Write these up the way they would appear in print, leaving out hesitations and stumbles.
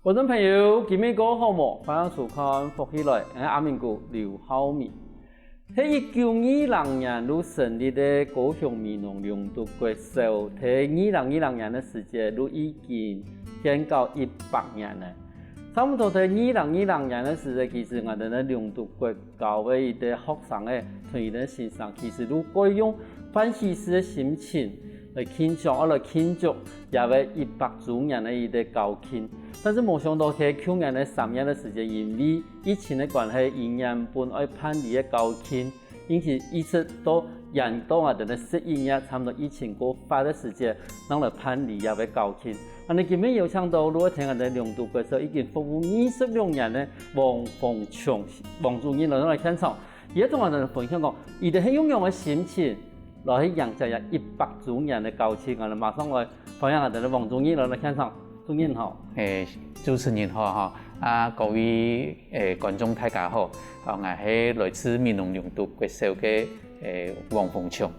观众朋友，今日过好无？欢迎收看福起来，阿明哥刘浩明。喺1920年入成立的高雄美浓龙都国小，喺2020年的时间，都已经建到100年了。差不多喺2020年的时间，其实我哋嘅龍都國教嘅一啲學生咧，從伊哋身上，其實都可以用歡喜嘅心情嚟慶祝，來慶祝也為100周年嘅一啲校慶。但是冇想到喺去年嘅3月嘅時間，因為疫情嘅關係，依然本愛辦理嘅校慶，因此一直都延到我哋嘅11月，差唔多疫情過發嘅時間，讓嚟辦理也為校慶。我哋今日有請到，如果聽我哋龍都國小已經服務26年嘅王鳳祥王主任來現場，而同我哋分享講，伊哋係用嘅心情來去迎接100周年嘅校慶，我哋馬上來歡迎我哋嘅王主任來現場。主任好，主持人好哈，各位觀眾大家好，我係來自美濃龍都國小嘅王鳳祥。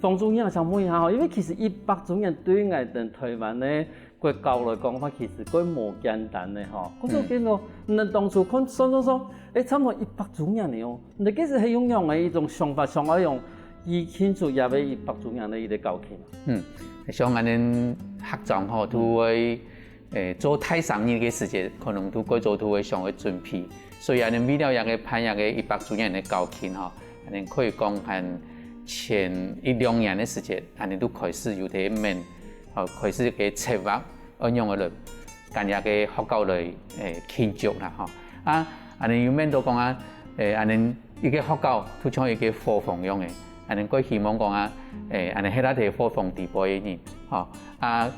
王主任我想問一下哈，因為其實100周年對我哋台灣嘅國教來講法，其實佢冇簡單嘅哈。嗰時見到你當初看算，差唔多100周年了哦，你其實係用嘅一種想法，想要用以慶祝也為100周年嘅一個校慶。像我哋學長吼，都會做太3年嘅時間，可能都該做都會上去準備。所以我哋為了一個辦一個100周年嘅校慶吼，我哋可以講係前1-2年嘅時間，我哋都開始有啲面，開始嘅策劃，按樣嘅嚟揀一個學校嚟慶祝啦吼。我哋有面都講我哋一個學校都像一個火房樣嘅。我哋佢希望講我哋喺嗰啲火房地步嘅人，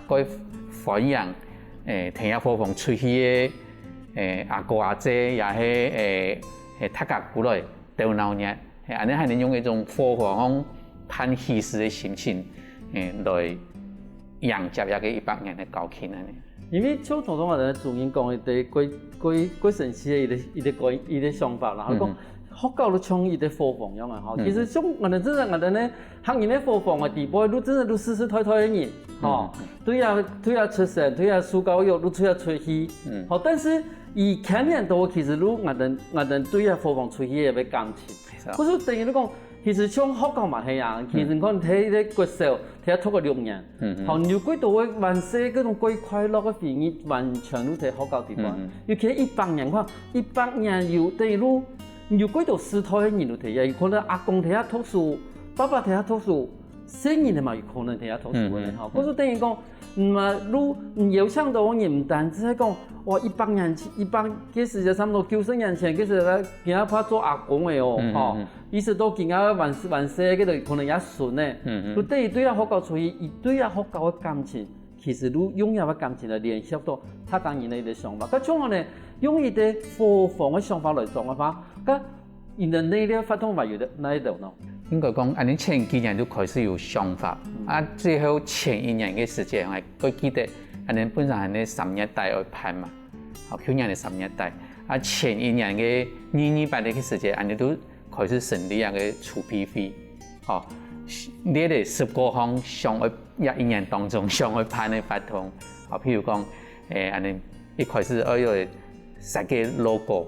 佢歡迎聽下火房出去嘅阿哥阿姐，也係大家過來鬥鬧熱，我哋係用一種火房辦喜事嘅心情來迎接一個100年嘅校慶啊！因為像頭先我哋主任講嘅幾神奇嘅一個想法啦，佢講。學校都像伊啲火房樣啊！其實像我哋真係我哋咧，客人咧火房嘅地步都真係都死死退退嘅人，對啊出神，對啊受教育都出出去，但是以前年度其實都我哋對啊火房出去嘅俾感情，嗰時等於你講，其實像學校嘛係啊，其實你講睇啲國小睇下拖個6年，有幾多嘅萬歲嗰種幾快樂嘅回憶，完全都喺學校地步，尤其100年看100年有等於都。有幾多時代嘅人都睇下，有可能阿公睇下讀書，爸爸睇下讀書，細人嘛有可能睇下讀書嘅嚇。嗰時等於講，有想到嘅人唔單止係講，哇100年前100嘅時間差唔多90年前，其實咧見下怕做阿公嘅哦，意思都見下萬歲嗰度可能也順咧，都等於對下學校出去，伊對下學校嘅感情，其實都擁有嘅感情嚟聯繫到他當然嘅一個想法。咁從我哋用一啲火房嘅想法嚟講嘅話，咁因為你咧發通話有得哪一度呢？應該講，你前幾年都開始有想法，最後前1年嘅時間，我記得，你本身係你3月底去辦嘛，去年嘅3月底，前1年嘅228嘅時間，你都開始成立一個儲備費，你哋10個項上去1年當中上去辦嘅發通，譬如講，你一開始要設計 logo。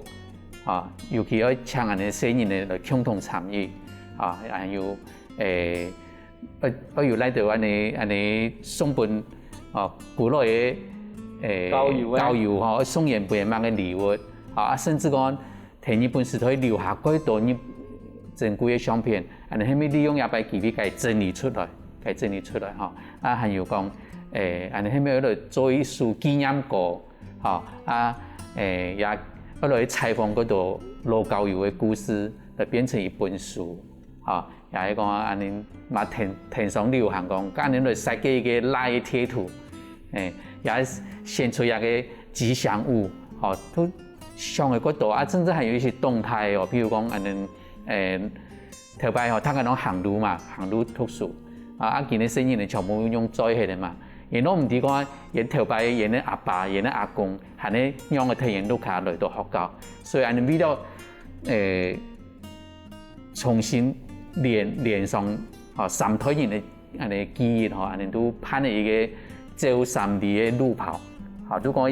尤其要請人哋細人嚟共同參與，還有要來到你送本古來嘅教育送人不一樣嘅禮物，甚至講睇日本時代留下幾多珍貴嘅相片，你係咪利用一擺機會嚟整理出來，還有講你係咪要做一束紀念歌，也我來採訪嗰度老教育嘅故事，嚟變成一本書，也係講安尼嘛填上流行講，今年嚟設計一個賴貼圖，也獻出一個吉祥物，都上嘅嗰度甚至還有一些動態哦，譬如講安尼頭擺他嗰種行路嘛，行路讀書，見啲細人全部用載起嚟嘛。然後唔止講，人頭擺人嘅阿爸、人嘅阿公，係呢讓個體驗都卡來到學校，所以我哋為了重新連上3代人嘅記憶，我哋都辦了一個走3里嘅路跑，好，如果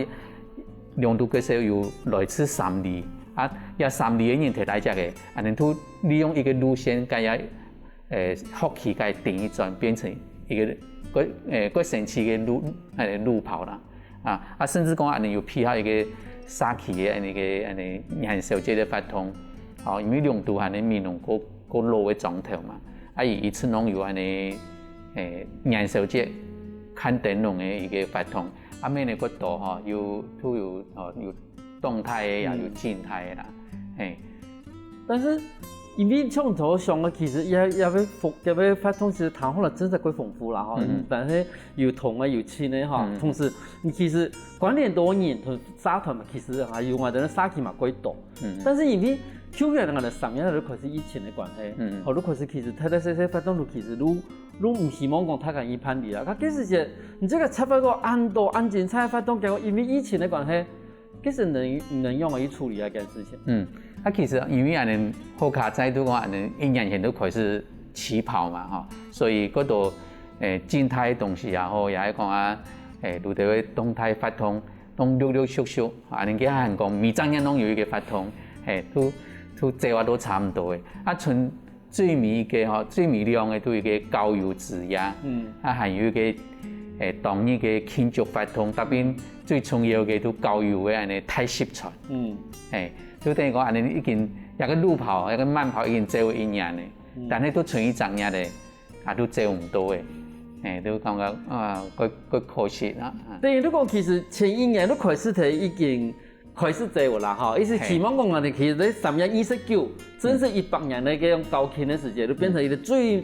量度过少有类似3厘，啊，也3厘嘅人摕来食嘅，安尼都利用一个路线，甲也福气甲定一转，变成一个个神奇嘅路跑啦，啊，甚至讲安尼有配合一个沙气嘅安尼燃烧节嘅发通，好，因为量度安尼面容个路嘅状态嘛，啊，伊出拢有安尼燃烧节看灯笼嘅一个发通。啊，每个角度吼，有动态的，也有静态的啦，嘿。但是因为创作上嘅其实也要发通，其实谈好了真的几丰富啦哈。但是有同啊有轻的哈，同时你其实管理多年同沙团嘛，其实还有我哋沙气嘛几多。但是因为去年我哋上年都开始疫情的关系，好，都开始其实睇睇些发动，其实都唔希望讲太敢一判理啦。佢其实是你这个插一个安精彩发动，结果因为疫情的关系，其实能用来去处理一件事情。其实因为安尼好卡在都讲安尼一年前都开始起跑嘛吼，所以嗰度静态东西也好，也係講啊拄到嘅動態發通，攏陸陸續續，安尼嘅韓講每張嘢攏有一個發通，都計劃都差唔多嘅。啊，剩最尾嘅吼，最尾量嘅都一個郊遊之夜，啊，還有一個當日嘅慶祝發通，特別最重要嘅都郊遊嘅安尼太習傳，就等於講安尼已經一個路跑、一個慢跑已經做一年嘅，但係都剩一張嘢咧，啊都做唔到嘅。都感覺啊，佢可惜啦。等於你講，其實前一年都開始睇已經開始做啦，哈，意思希望講我哋其實喺3月29，正是100年的嗰種高慶的時節，都變成一個最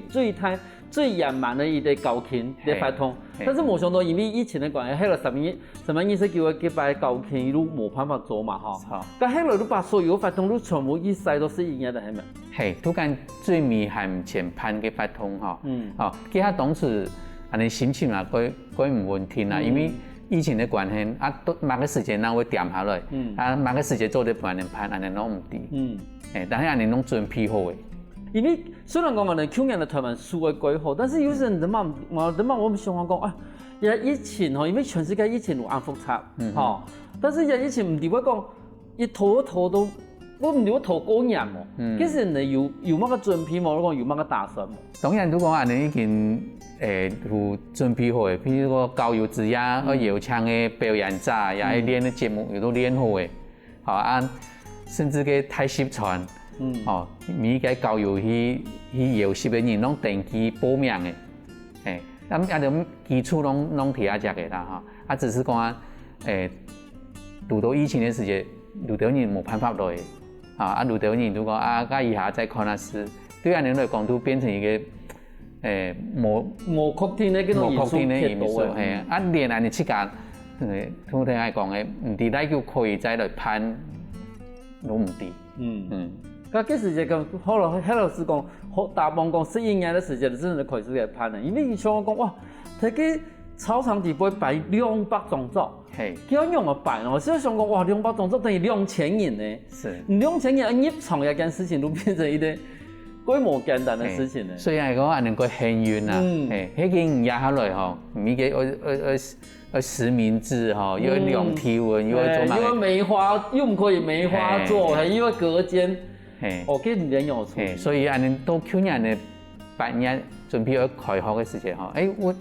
圓滿的一個高慶的發通。但是冇想到因為疫情的關係，喺個3月29嘅幾擺高慶都冇辦法做嘛，哈。咁喺度都把所有發通都全部一曬都是一樣的，係咪？係，都講最尾係前判嘅發通哈，其他當時安尼心情啊，佢唔穩定啦，因為疫情的關係，啊，都某個時間咱會掂下來，啊，某個時間做啲半年判，安尼攏唔掂，但係安尼攏準備好嘅。因為雖然講我哋去年的台灣輸嘅幾好，但是有時人嘛，我們想講啊，也疫情吼，因為全世界疫情有咁複雜，吼，但是也疫情唔係話講一拖都。我唔要拖過年喎，其實你有乜個準備冇？講有乜個打算冇？當然，如果安尼已經有準備好嘅，譬如講郊遊之夜，搖槍嘅表演者，也係練嘅節目，亦都練好嘅，好啊，甚至嘅太習傳，每個郊遊去搖攝嘅人攏定期報名嘅，咁啊就基礎攏提下只嘅啦，哈，啊只是講啊，遇到疫情嘅時節，遇到人冇辦法來。啊，遇到人如果啊，家以下再看下事，對安尼來講都變成一個無確定的嗰種藝術，係啊，連安尼出價，通常係講嘅，唔啲來叫可以再來判，都唔啲。咁其實就後來喺老師講，大半講11年的時間，真係開始嚟判啦，因為你像我講哇，睇佢操場地會擺200種組。佢要用個擺，我先想講哇，200種組等於2000人呢。是，2000人入場一件事情都變成一個規模簡單的事情咧。雖然係講安尼個幸運啦，迄件壓下來吼，唔個實名制吼，又量體溫，又做乜？因為梅花又唔可以梅花座，係因為隔間，佢唔能用錯。所以安尼到去年嘅8月準備要開學嘅時間吼，我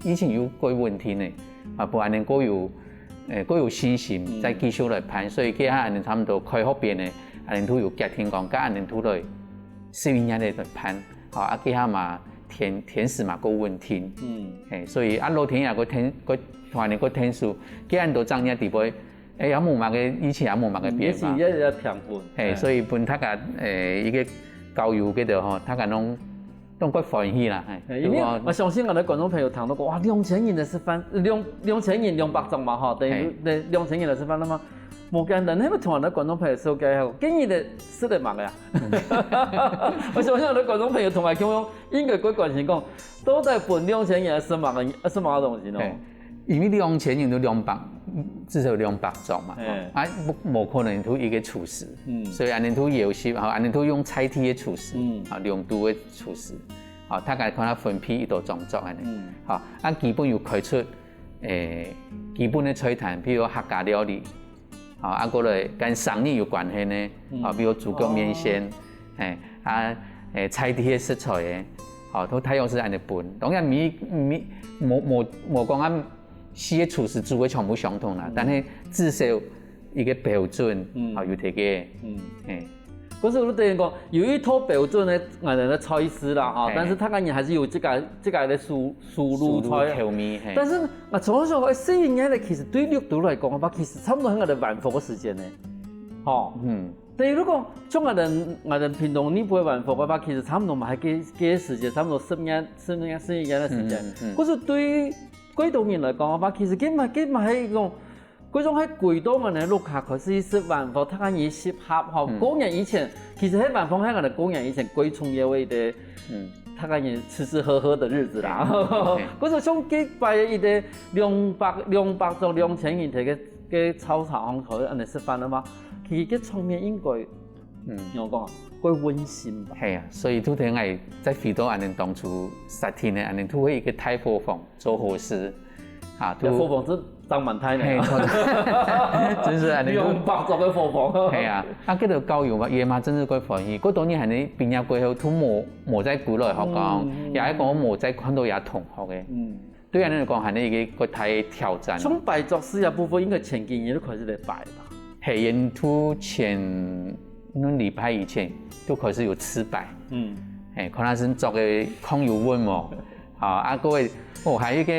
以前有個問題呢，啊不安尼個有信心再繼續來判，所以佢安尼差唔多開學邊呢，安尼都有家庭講，甲安尼都來11年來判，好啊，佢下嘛天時嘛個穩定，所以啊老天爺個團呢個天數，佢安都漲嘢地位，有冇乜嘅以前有冇乜嘅變化？以前一平盤，所以本他個一個教育嗰度吼，他個都quite歡喜啦，因為我相信我哋觀眾朋友聽到過，哇，2000人的示範，2000人200種嘛，等於2000人的示範啦嘛，冇簡單，你咪同我哋觀眾朋友紹介下，今日的識得乜呀？我相信我哋觀眾朋友同埋講，應該幾關心講，都在本2000人是乜個東西咯？因為2000人都200，至少200種嘛，冇可能都一個廚師，所以安尼都搖攝，安尼都用菜體嘅廚師，量度嘅廚師，他家可能分批一道種族安尼，基本有開出基本的菜单，比如客家料理，啊，过来跟生意有关系呢，比如猪脚面线，菜地的食材嘅，都太阳是安尼分。当然冇讲啊，四个厨师煮嘅全部相同啦，但是至少一个标准，有睇嘅，可是我等于讲有一套标准的俺们的菜式啦，但是他感觉还是有这个的输入菜调味。但是我从小适应嘅咧，其实对绿豆来讲其实差不多喺我哋晚饭嘅时间呢，但如果像我哋平常你不会晚饭嘅话，其实差不多嘛係嘅時間，差不多10年嘅時間。可是對於貴島人來講嘅話，其實佢咪係一種嗰種喺貴島人嘅陸下開始食晚飯，他也適合過年以前，其實喺晚飯喺我哋過年以前貴重嘅位的，他也吃喝喝的日子啦。嗰種像幾擺一個200到2000元嘅炒茶行頭，人哋食飯啊嘛。其實場面應該，我講該溫馨吧。係啊，所以都聽係在飛到安尼當初10天咧，安尼都會一個太火房做好事，火房是張滿太呢，真是安尼。200個火房。係啊，嗰度教育嘛，夜晚真是幾歡喜。嗰當年係你畢業過後，都冇再過來學講，也係講冇再看到也同學嘅。對人嚟講係你一個太挑戰。從擺作事業部分應該前幾年都開始嚟擺吧。係因都前1禮拜以前都開始有吃擺，可能是做嘅康有溫喎，各位，還有一個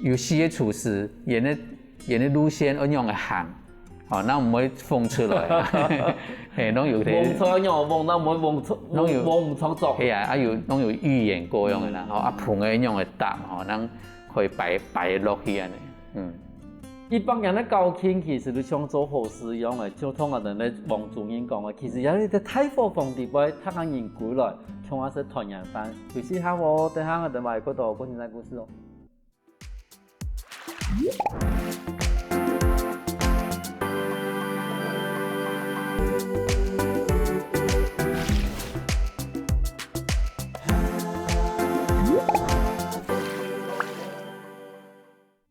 有4個廚師，沿的路線一樣嘅行，那唔會放出來，攏有啲。放出一樣放，那唔會放唔操作。係啊，攏有預演過樣嘅啦，盤嘅一樣嘅搭，咱可以擺落去安尼，一般人咧交傾其實都想做好事樣嘅，就同我哋咧王主任講嘅，其實有啲太火房地位，他講人過來，像我是團圓飯，有時下我等下我哋埋嗰度講現在故事咯。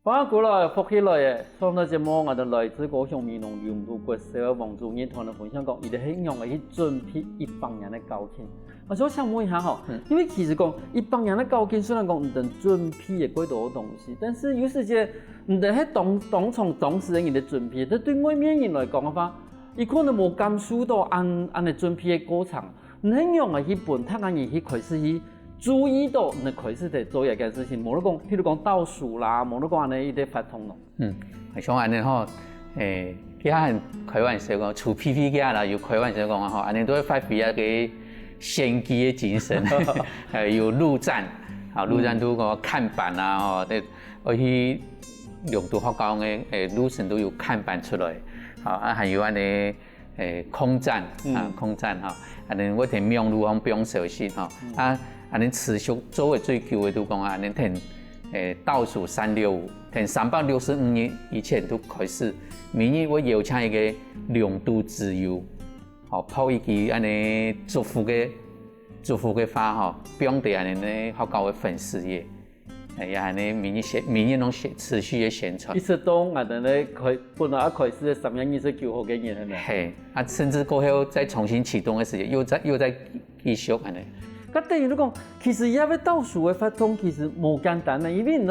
翻過來復起來嘅，上到節目我哋來自高雄美濃鹽土國小嘅王主任同我哋分享講，佢哋係用嚟去準備一幫人嘅交傾。我想問一下吼，因為其實講一幫人嘅交傾，雖然講唔能準備嘅幾多東西，但是有時間唔能喺當事人嘅準備，但對外面人來講嘅話，佢可能冇感受到按嘅準備嘅過程，唔係用嚟去本，他按去開始去。注意到你開始在做一件事情，冇得講，譬如講倒數啦，冇得講安尼一啲發通咯。像安尼吼，佢係開玩笑講，除 P P 嘅啦，又開玩笑講啊，吼，安尼都會發揮一個先機嘅精神，有陸戰，陸戰都個看板啊，吼，而去用到學校嘅路線都有看板出來，還有安尼空戰空戰哈，安尼我哋名路方不用小心吼，安尼持續做嘅最久嘅都講安尼停倒數365，停365年以前都開始，明年我邀請一個兩度自由，拋一支安尼祝福嘅花吼，表達安尼咧學校嘅粉絲頁，也安尼明年攏持續嘅宣傳。一直到我哋咧本來開始3月29號嘅日係咪？係，甚至過後再重新啟動嘅時間，又再繼續安尼。咁等於你講，其實要倒數嘅發通其實冇簡單嘅，因為你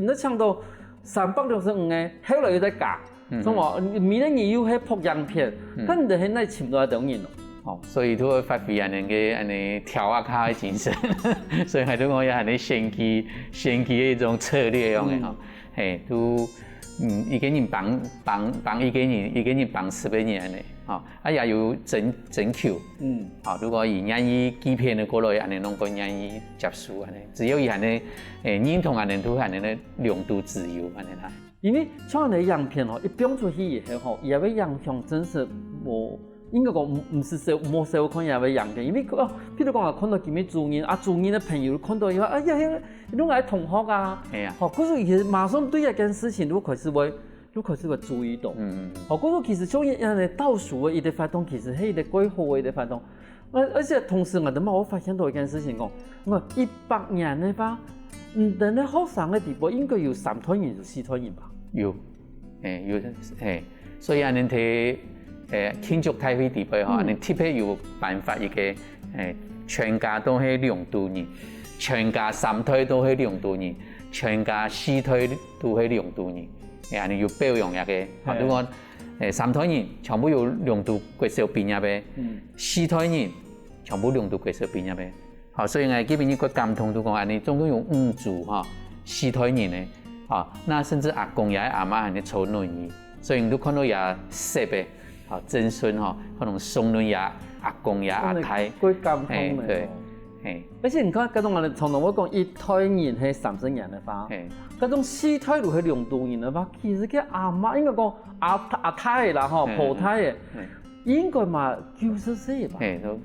搶到365個，後來又再加，所以話明年你又係撲樣片，咁你係那搶到等人咯。所以都會發揮安尼跳啊卡嘅精神，所以係都講有安尼先期嘅一種策略樣嘅吼，都一個人幫一個人幫10個人安尼。也有整 Q， 如果以願意寄片的過來，安尼攏個願意接受安尼，只要伊安尼認同安尼都安尼咧兩度自由安尼啦。因為像你樣片一表出去以後吼，也會影響真實無，應該講唔是冇社會看也會影片，因為譬如講看到幾位主任主任的朋友看到以後，哎呀，你都係同學啊，嗰時其實馬上對一件事情都開始會注意到，嗰個其實像人哋倒數嘅一啲發動，其實係一啲幾好嘅一啲發動，而且同時我哋冇發現到一件事情講，100年嘅話，但咧學生嘅地步應該有3團員就4團員吧？有，有，所以安尼睇慶祝大會地步吼，安尼特別有辦法一個全家都係2度人，全家3隊都係2度人，全家4隊都係2度人，安尼有表揚一個，如果3團人全部有2度國小畢業嘅，4團人全部2度國小畢業嘅。好，所以我這邊一個感通都講，安尼總共有5組哈，4團人咧，好，那甚至阿公也阿媽安尼坐輪椅，所以你都看到也攝嘅，好曾孫哈，可能送輪椅阿公也阿太，幾感通嘅。對，而且你看，嗰種我哋從來我講1團人係30人嘅話，嗰種4團都係2度人嘅話，其實佢阿媽應該講阿太啦吼，婆太嘅。應該嘛90歲吧？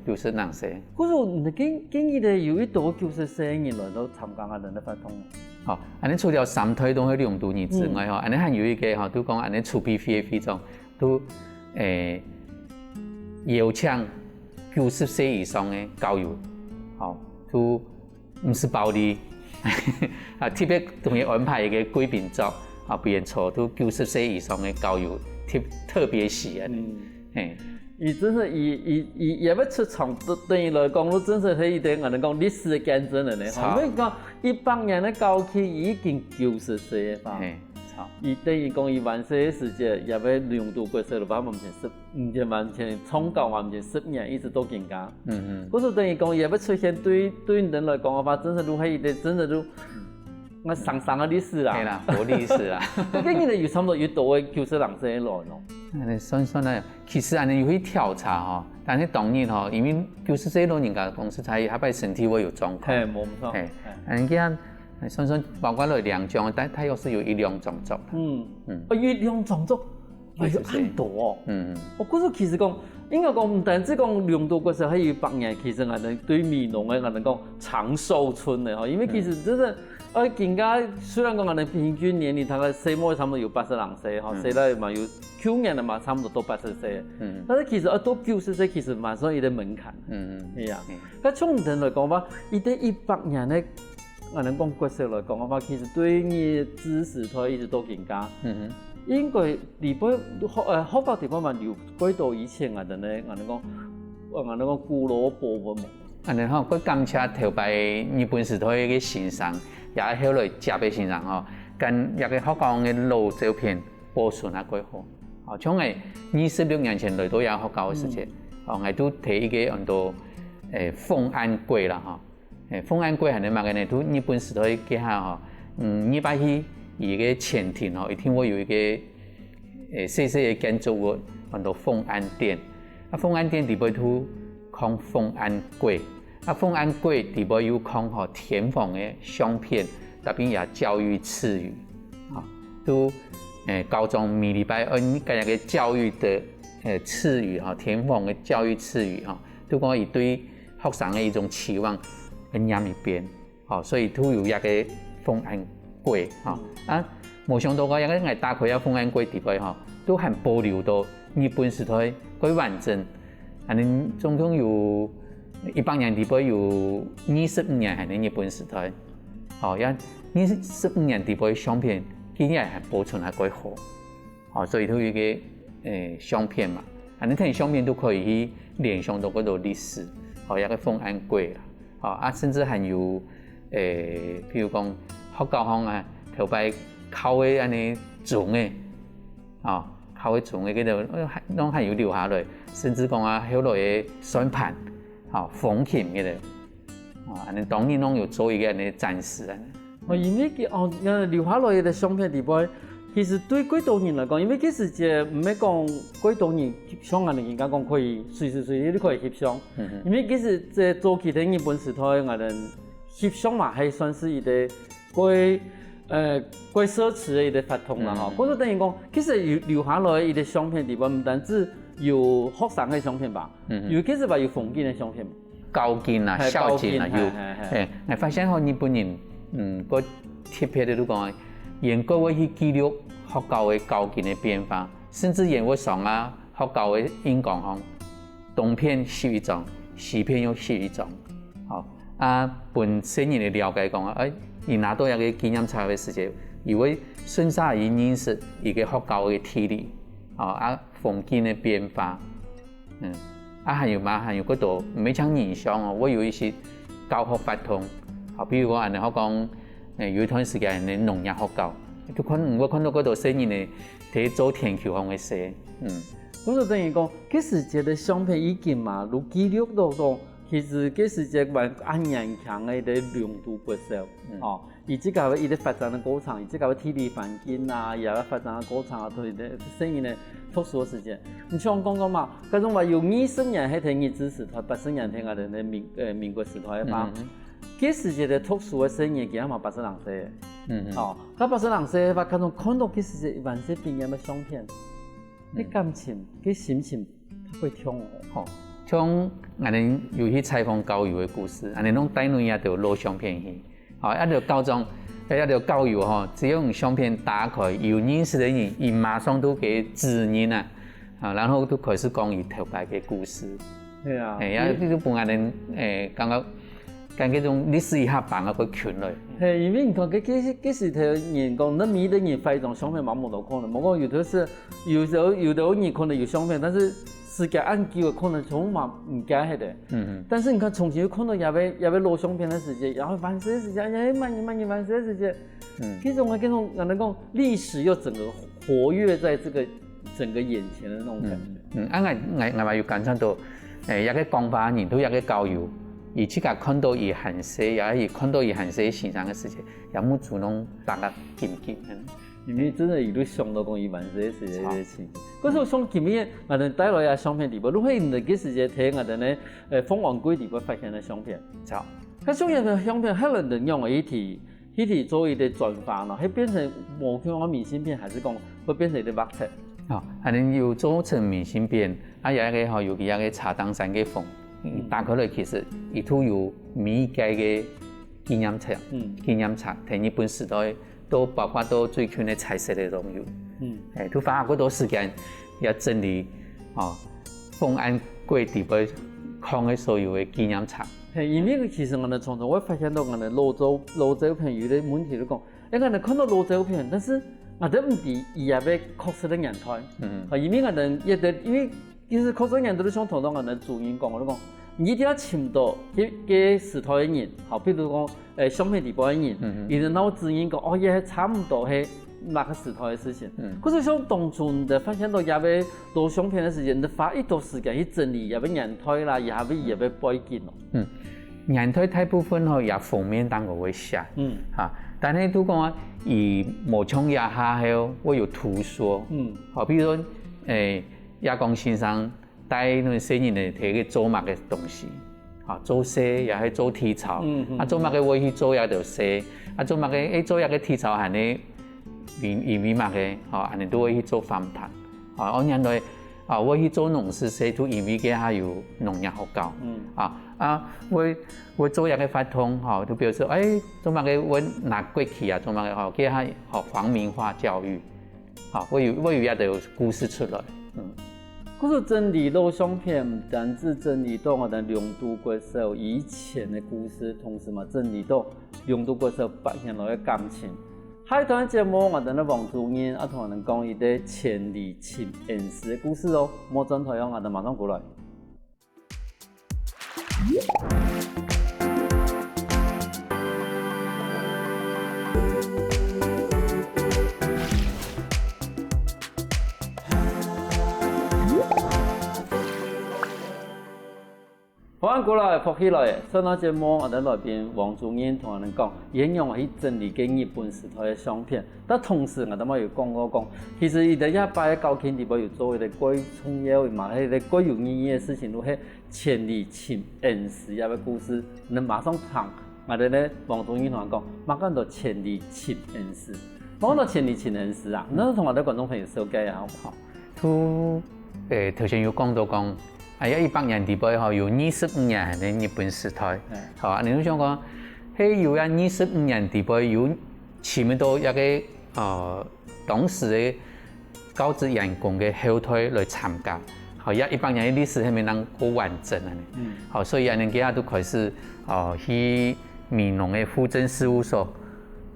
都90人歲。嗰種你建議咧有一度90歲人來到參加我哋嘅活動。好，安尼除了3隊都係2度人之外，吼，安尼還有一個吼，都講安尼儲備費嘅費用，都邀請90歲以上嘅教育，好，都唔是暴利，啊，特別同佢安排一個貴賓桌，啊，表演錯都90歲以上嘅教育，特別是安尼。伊真係伊也要出場，對伊來講，都真係係一啲我哋講歷史嘅見證人咧。因為講100年嘅交期已經90歲嘅吧，伊等於講伊完世嘅時間也要2度過世了吧？唔係完全從舊完全10年一直都更加。嗰時等於講也要出現對人來講嘅話，真係都係一啲真係都我上嘅歷史啦。係啦，冇歷史啦。究竟你哋有差唔多要多嘅90人歲來咯？你算啦，其實安尼有去調查吼，但係當然吼，因為90歲老人家公司才下擺身體會有狀況。係冇錯。安尼算包括來2種，但係又是有1、2種族。1、2種族係很多。我覺得其實講應該講唔單止講2度嗰時係100年，其實我哋對美濃嘅我哋講長壽村嘅吼，因為其實真係。更加雖然講我哋平均年齡大概細末差唔多有80人歲，吼，細咧嘛有9年啦嘛，差唔多都80歲。但是其實到90歲其實馬上有啲門檻。係啊。咁從人來講話，伊啲100年咧，我哋講國際來講嘅話，其實對你知識佢一直都更加。應該地方學校地方嘛，有幾多以前我哋咧，我哋講古老部分。安尼吼，佢感謝頭擺日本時代嘅先生，也後來接嘅先生吼，跟一個學校嘅老照片保存啊幾好。哦，像係26年前來到有學校嘅時節，哦，我都睇一個很多鳳安櫃啦，吼，鳳安櫃係你嘛嘅呢？都日本時代嘅下吼，你擺去伊個前庭吼，一定會有一個細細嘅建築物，很多鳳安殿。啊，鳳安殿地邊都講鳳安櫃。啊，鳳安櫃地部有講吼田鳳嘅相片，特別也教育詞語，啊，都高中每禮拜你今日嘅教育的詞語哈，田鳳嘅教育詞語哈，都講伊對學生嘅一種期望跟入一邊，好，所以都有一個鳳安櫃哈，啊，冇想到個一個我打開啊鳳安櫃地部哈，都還保留到日本時代幾完整，啊，你總共有。100年地步有25年係日本時代，哦，有25年地步嘅相片，竟然係保存係幾好，哦，所以都有一個相片嘛，啊，你睇相片都可以去聯想到嗰度歷史，哦，一個鳳安櫃啦，哦，啊，甚至還有譬如講學校方啊，頭擺靠嘅安尼種嘅，哦，靠嘅種嘅嗰度，攏還有留下來，甚至講啊，後來嘅算盤。好，風琴嘅咧，啊，你當年攏有做一個安尼展示啊。因為留下來嘅相片地方，其實對幾多人來講，因為其實就唔係講幾多人翕相啊，人家講可以隨時隨地都可以翕相。因為其實在早期嘅日本時代，我哋翕相嘛，係算是一個幾奢侈嘅一個法通啦，吼。嗰個等於講，其實留下來一個相片地方，唔單止。有學生嘅相片吧，尤其是話有風景嘅相片，高見啊、孝見啊，有，我發現好日本人，個特別的都講，研究會去記錄學校嘅高見嘅變化，甚至研究上啊學校嘅演講項，東片攝一張，西片又攝一張，好，啊，本新人的了解讲啊，伊拿到一个纪念册的时节，以为顺沙伊认识一个佛教的体理，风景的变化，还有嗰度每场影像哦，我有一些教学法通，比如讲人哋講有一段時間人哋農業學教，我看到嗰度新人嘅喺做天橋方嘅事，我就等於講，嗰時節嘅相片已經嘛，如記錄到講，其實嗰時節還按人強嘅啲亮度不少，以及個伊啲發展嘅過程，以及個體力環境啊，也發展嘅過程啊，同啲新人嘅特殊嘅時間。你像講講嘛，嗰種話有20年係睇日治時代，80年睇我哋嘅民國時代嘛。嗰時節嘅特殊嘅新人，其實嘛80人歲嘅，嗰80人歲話嗰種看到嗰時節萬世平安嘅相片。啲感情、啲心情會痛哦。像我哋有去採訪教育嘅故事，我哋攏帶落也就攞相片去，一條教宗，一條教育吼，只要用相片打開，有認識嘅人，伊馬上都給指引啊，然後都開始講伊頭擺嘅故事。係啊，呢都幫我哋感覺嗰種歷史一下辦啊個權類。係，因為你看嗰時條人講，那米的人發一張相片冇冇到可能，冇講有的是有的人可能有相片，但是時間按久可能從嘛唔記得的。但是你看重新又看到也要攞相片的時間，然後完事的時間，慢年完事的時間，這種人哋講歷史又整個活躍在這個整個眼前的那種感覺。我話要感受到，一個講法人都一個教育。而自家看到伊很細，也可以看到伊很細欣賞嘅事情，有冇主動大家見見？因為真係伊都想到講伊萬世嘅事情。嗰時候想見面，我哋帶來嘅相片地方，如果你嗰時節睇我哋咧鳳凰櫃地方發現嘅相片，佢相片很多人用嘅一體做一啲轉化咯，係變成無像我明信片，還是講會變成一啲畫冊。係你要做成明信片，有一個尤其一個茶燈山嘅風。打開來其實亦都有每一屆嘅紀念冊，喺日本時代都包括到最近嘅彩色嘅都有，都花好多時間也整理鳳安櫃地方放嘅所有嘅紀念冊。係因為其實我哋常常會發現到我哋老照片有啲問題都講，我哋看到老照片，但是我哋唔知伊也被確實的年代，因為我哋因為其實確實人都想同到我哋主人講，我都講。你一定要尋到嘅時代嘅人，譬如講相片地方嘅人，伊就攞指引講，也差唔多係那個時代嘅事情。可是像當初你發現到也要攞相片嘅時間，你花一段時間去整理，也要年代啦，也要背景咯。年代大部分也封面當我會寫，但係都講以無從也下後，我有圖說，譬如講亞光先生。帶那些人嚟睇佢做乜嘅東西，做蛇也係做體操，做乜嘅我去做也就蛇，做乜嘅做一個體操係你密碼嘅，係你都會去做訪談，我原來我去做農事社都因為嘅係有農業學教，我做一個發通，就表示做乜嘅我拿過去啊，做乜嘅嘅係學皇民化教育，我有一個故事出來。嗰個整理老相片，唔單止整理到我哋兩度過時以前嘅故事，同時嘛整理到兩度過時發現來嘅感情。下一段節目我哋咧王主任同我哋講一啲千里情緣事嘅故事哦，冇轉台我哋馬上過來。翻過來，復起來，上到節目我哋來賓王主任同我哋講，應用去整理嘅日本時代嘅相片，但同時我哋咪要講，其實伊哋一擺喺教訓地方要做一啲鬼重要嘅嘛，係啲鬼有意義嘅事情，都係千里情緣事一個故事，你馬上談，我哋咧王主任同我講，馬講到千里情緣事，講到千里情緣事啊，那同我哋觀眾朋友紹介下好唔好？都頭先有講到講。100年地方有25年嘅日本時代，你都想講，喺有25年地方有前面到一個當時嘅教職員工嘅後台來參加，好，也100年的历史还没能够完整啊呢。好，所以安尼家都开始去闽农的户政事务所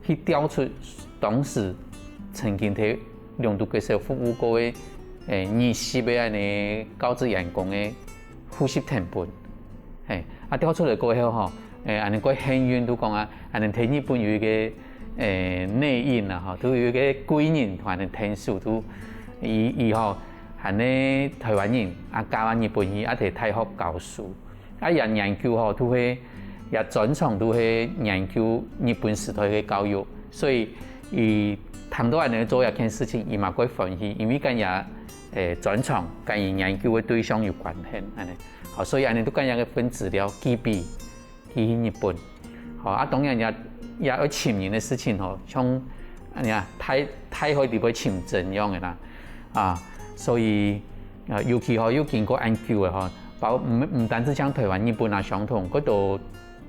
去调出当时曾经在两度接受服务过的20的安尼高职员工的呼吸成本，调出来过后安尼个幸运都讲安尼喺日本有一个内应啦都有一个贵人同安尼天数都以后安尼台湾人教完日本语摕大学教书研究都係也專長都係研究日本時代嘅教育，所以伊通到安尼做一件事情，伊嘛幾歡喜，因為跟也專長跟伊研究嘅對象有關係安尼，好，所以安尼都跟一個分資料寄俾日本，好當然也要簽人嘅事情像安尼太可以點樣簽證樣嘅啦所以尤其要經過研究嘅包括唔單止像台灣、日本相同，嗰度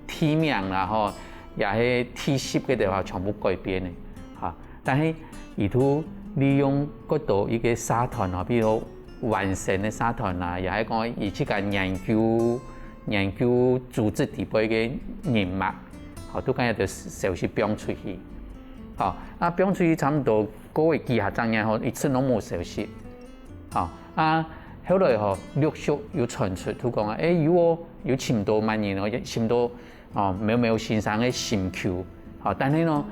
體名啦也係體系嘅地方全部改變嘅但係伊都利用嗰度一個社團比如完善嘅社團也係講伊去間研究組織地位嘅人脈，都今日就消息變出去，變出去差唔多個月幾下陣嘢一次都冇消息，後來陸續又傳出，都講如果有簽到萬人簽到苗先生嘅心球，但係呢，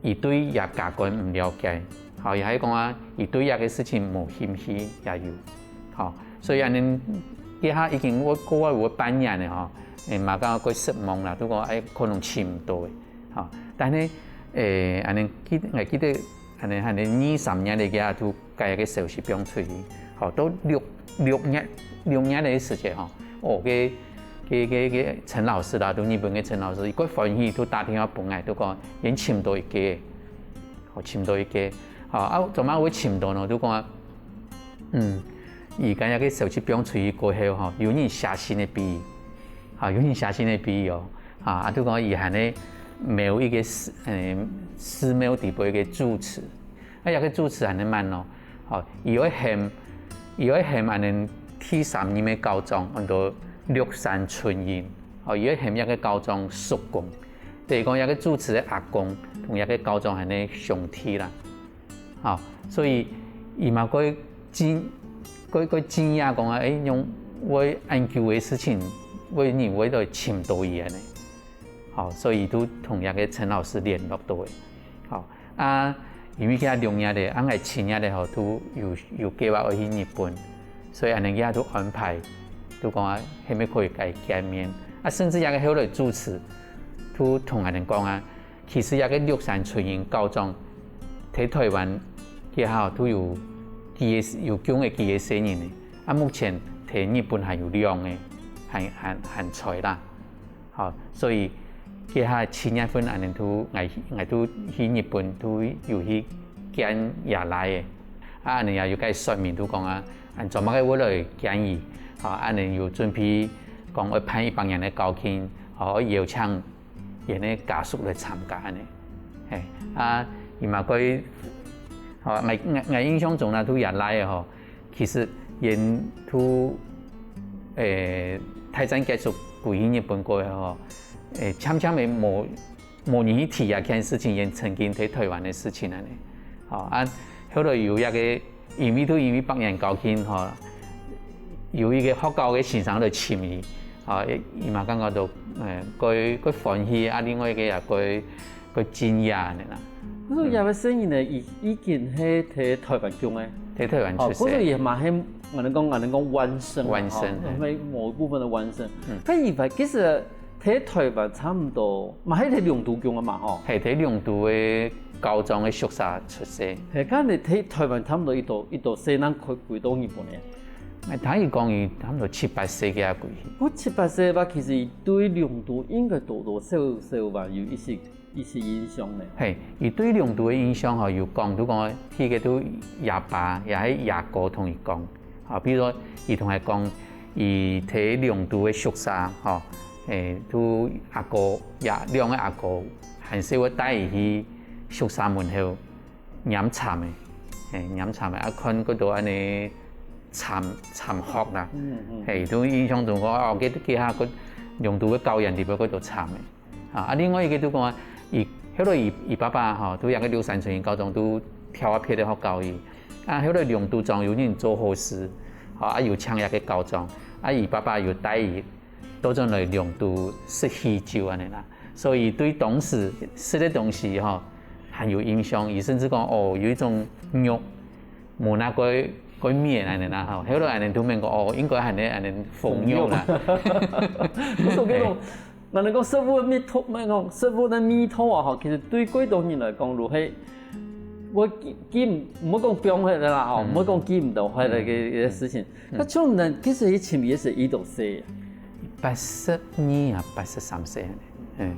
伊對也家官唔了解，也係講伊對也個事情冇興趣也有，所以安尼家下已經我有半年咧嘛講過失望啦，都講可能簽唔到嘅，但係安尼記得安尼2-3年嚟嘅都計個消息變出去。都6年的時間陳老師啦，都日本嘅陳老師，佢歡喜都打電話幫我，都講已經簽到一個，簽到一個，做乜會簽到呢？都講而家一個消息變出去過後，有人寫信嚟俾，有人寫信嚟俾都講以前咧沒有一個寺廟地步一個住持，一個住持係慢咯，伊會嫌安尼第3年嘅高中，很多綠山村人，伊會嫌一個高中叔公，第二講一個主持嘅阿公，同一個高中係呢兄弟啦，所以伊嘛佢經驗講用我研究嘅事情，我認為都簽到伊安尼，所以都同一個陳老師聯絡到嘅，因為佢2年咧，係7年咧，都有計劃去日本，所以安尼都安排，都講係咪可以跟見面，甚至有個後來主持，都同人講其實有個綠山村人高中喺台灣嘅下都有幾種嘅幾個生人嘅，目前喺日本係有2個係才啦，所以。佢下7月份安尼都我都去日本都有去見也來嘅，安尼也有個說明都講按怎麼個我來建議，安尼有準備講會派100人嘅交情，邀請人嘅家屬來參加安尼，伊嘛佢，我印象中都也來嘅其實人都大戰結束回去日本過後。悄悄的模擬去提一件事情，也曾經喺台灣的事情啊，後來有一個因為100人交情有一個學校嘅先生來簽伊，伊嘛感覺到佢歡喜，另外一個也佢驚訝啦。嗰個有個聲音咧，已經喺台灣中嘅，喺台灣出世。嗰個也嘛係我哋講灣聲，係某一部分的灣聲。佢以為其實。喺台灣差唔多，嘛喺龍都宮啊嘛吼，係喺龍都嘅高中嘅宿舍出世。係，咁你喺台灣差唔多一度細人佢到日本嘅。睇伊講伊差唔多7-8歲嘅啊過去。7-8歲吧，其實對龍都應該多多少少吧有一些影響咧。係，伊對龍都嘅影響有講，都講佢嘅都爺爸也喺爺哥同伊講，比如說伊同佢講，伊喺龍都嘅宿舍都阿哥也2個阿哥，很少會帶伊去宿舍門口飲茶嘅，飲茶嘅，看嗰度安尼参学啦，嘿，都印象中讲哦，佢下个用度嘅教人哋要嗰度参嘅，啊，另外一个都讲伊，迄个伊爸爸吼，都有个刘山村高中都跳啊撇咧学教育，啊，迄个梁都庄有人做好事，啊，又抢一个高中，啊，伊爸爸又带伊到咗来梁都食喜酒安尼啦，所以对当时食的东西吼很有影响，伊甚至讲哦，有一种肉无那个面安尼啦吼，迄个安尼都免讲哦，应该安尼丰肉啦。所以讲，人哋讲食物的土，咩讲食物的味土啊吼，其實對廣東人來講，如係我記唔好講標迄個啦吼，唔好講記唔到迄個嘅事情。那種人其實伊前面是伊度寫82啊83歲安尼，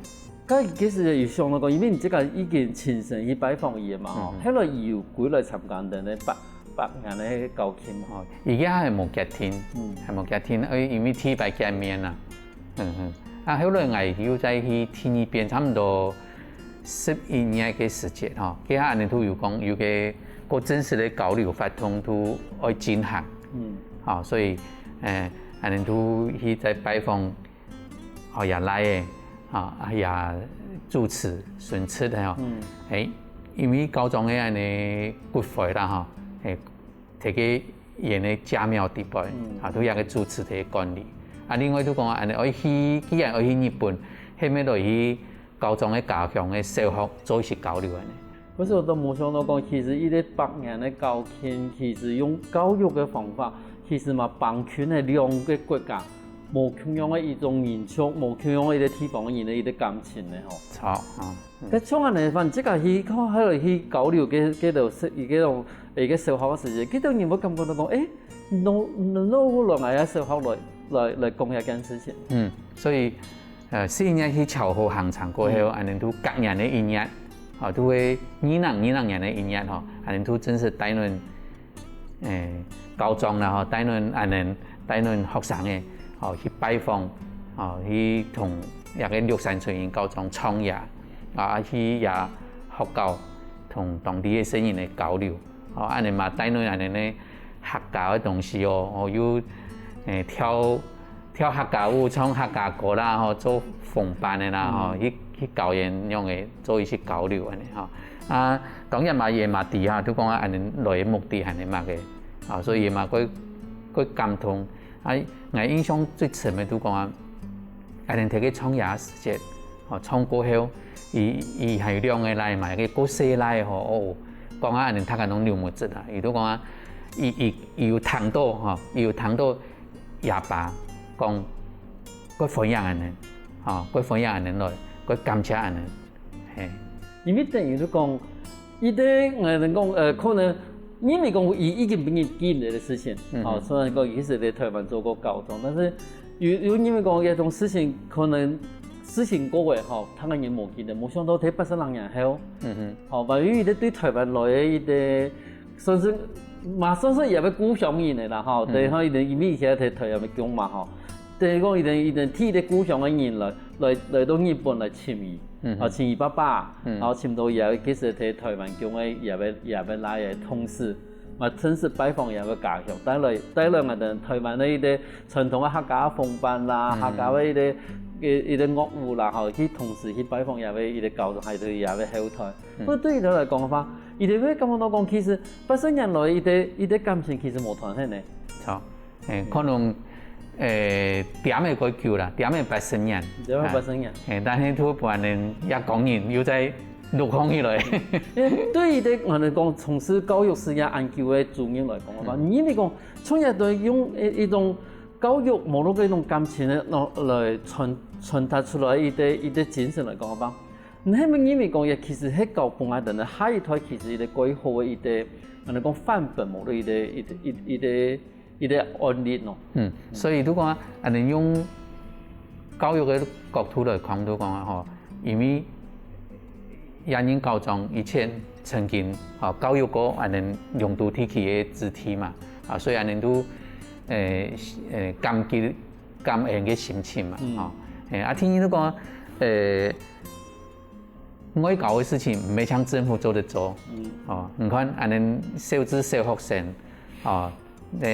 咁其實有想到講，因為你這個已經親身去拜訪伊嘛吼，迄個伊有幾來參加人咧白人咧交傾吼。而家係冇結天，係冇結天，因為天拜見面啦，啊，後來我又再去天那邊，差唔多11年嘅時間吼，佢下人都有講有個真實嘅交流發通都愛進行，所以人都去在拜訪，也來嘅，也主持順出嘅吼，因為高中嘅安尼骨灰啦吼，提個演嘅家廟地位，都有個主持嘅管理。啊，另外都講安尼，我去既然我去日本，後面就去高中嘅家鄉嘅小學做一些交流安尼。不是我都冇想到講，其實伊啲白人嘅交傾，其實用教育嘅方法，其實嘛幫助係兩個國家冇同樣嘅一種民族，冇同樣嘅一個地方嘅人嘅一個感情嘅吼。錯咁像安尼，反正即個去看喺度去交流嘅度識伊嗰種誒嘅小學嘅時間，幾多人會感覺到講，攞來啊小學來講一件事情。所以4年去潮河行場過後，安尼都隔年嘅一日，都會2年嘅一日吼，安尼都真是帶論高中啦吼，帶論學生嘅，去拜訪，去同一個綠山村人高中創業，去也學校同當地嘅生人嚟交流，安尼嘛帶論安尼咧客家嘅東西哦，有跳客家舞、唱客家歌啦，吼做風班嘅啦，吼去教人用嘅做一些交流安尼吼。啊，當然嘛也嘛啲嚇，都講安尼來嘅目的係你嘛嘅，所以也嘛佢感動。我印象最深嘅都講啊，安尼睇佢創業時節，創過後，伊係兩個來嘛，個過世來吼，講啊安尼睇下攏流目子啦，伊都講啊，伊有談到吼，伊有談到爺爸。講佢分享安尼，佢分享安尼來，佢感謝安尼，係。因為等於都講，伊啲我哋講可能因為講伊已經俾人記嚟嘅事情，雖然講伊是喺台灣做過高中，但是有因為講一種事情可能事情過嘅吼，他個人冇記得，冇想到睇82年後，萬一伊對台灣來嘅伊啲，算是嘛算是也要故鄉人嘅啦，吼，對，伊哋因為以前喺台灣講嘛，吼。就是講，伊哋替啲故鄉嘅人來到日本來簽伊，簽伊爸爸，然後簽到也其實喺台灣叫嘅也要來嘅同事，嘛親自拜訪也要家鄉，帶來我哋台灣嘅一啲傳統嘅客家風班啦，客家嘅一啲樂舞啦，吼，去同時去拜訪也要一啲交流，係對也要後台。不過對伊哋來講嘅話，伊哋會感覺到講，其實80年來伊啲感情其實冇斷開呢。錯，可能。點嘅個叫啦，點嘅80年，點嘅80年，但係都半年一講完要再陸空起來。對於啲我哋講從事教育事業研究嘅專業來講嘅話，因為講從日對用一種教育網絡嘅一種感情咧，來傳達出來一啲精神來講嘅話，你係咪因為講嘢其實係教本下人咧，下一代其實一啲規劃嘅一啲我哋講範本網絡一啲案例咯。所以都講啊，人用教育嘅角度來講都講啊，吼，因為人人高中以前曾經教育過人用到提起嘅肢體嘛，所以人都感激感恩嘅心情嘛，聽人都講愛搞嘅事情唔係像政府做得做，你看人小資小學生，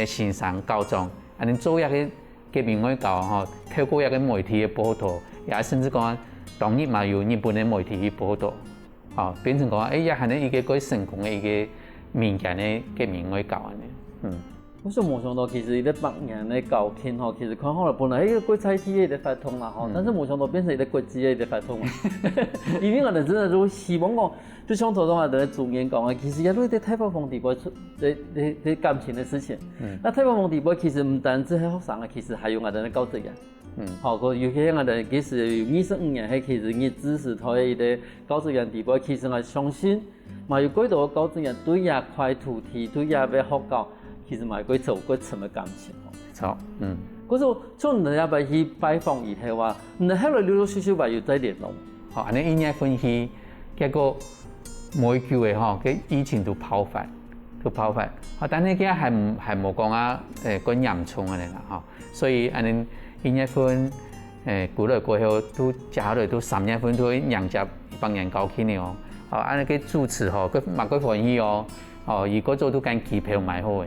欣赏教宗，安尼做个革命外交吼，透过个媒体的报道，也甚至讲当日嘛有日本的媒体去报道，哦，变成讲也係呢一個成功的一個民間的革命外交安尼，我想冇想到，其實伊咧百年咧交傾吼，其實看好來本來一個國際企業的發通啦吼，但是冇想到變成一個國際的發通啊。因為我哋真係都希望講，就像頭先我哋主演講嘅，其實也都係太平洋地區的感情的事情。那太平洋地區其實唔單止係學生啊，其實還有我哋嘅教職員。好，個尤其我哋其實有25年，係其實佢支持台一個教職員地區，其實我相信，嘛有幾多教職員對一塊土地，對一要學教。其實買過走過什麼感情哦？錯，嗰時候從人家咪去拜訪以後話，你後來陸陸續續咪又再聯絡。好，安尼音樂分析，結果每句嘅吼，佢以前都跑發，好，但係佢係冇講啊，咁嚴重嘅啦，吼，所以安尼音樂分過來過後都加落都3月份都讓接幫人搞起呢哦，好，安尼佢主持吼，佢嘛佢歡喜哦，哦，如果做都間機票買好嘅。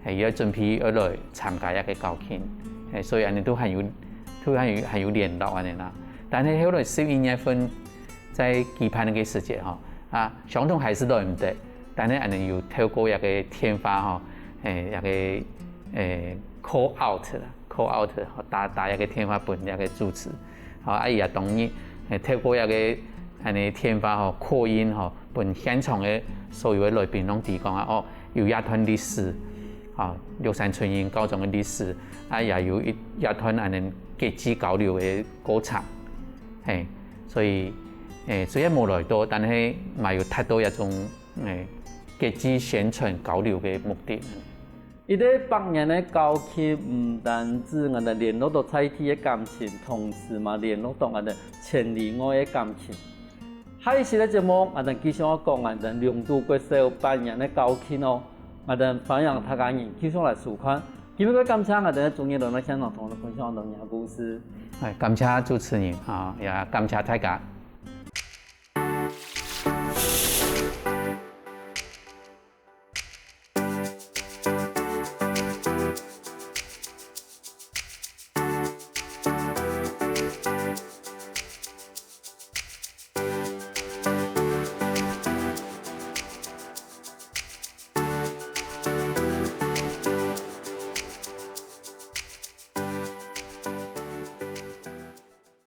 係要準備而來參加一個交傾，所以安尼都係有聯絡安尼啦。但係後來11月份在期盼嘅時節吼，相同還是來唔得，但係安尼又透過一個天發吼，一個call out 啦 ，call out 打一個天發本一個主持，啊伊也當然透過一個安尼天發吼擴音吼，本現場嘅所有嘅來賓攏提講啊，哦有一段歷史。六山春英高中的歷史，也有一團安尼國際交流的歌唱，所以雖然冇來多，但係嘛有達到一種國際宣傳交流的目的。伊個百年的交傾唔單止我哋聯絡到在地的感情，同時嘛聯絡到我哋千里外的感情。下一期嘅節目，我哋繼續要講我哋龍都國小百年的交傾哦。我哋分享他家人繼續來收看，今日感謝我哋專業人喺現場同我哋分享農業故事。感謝主持人啊，也感謝大家。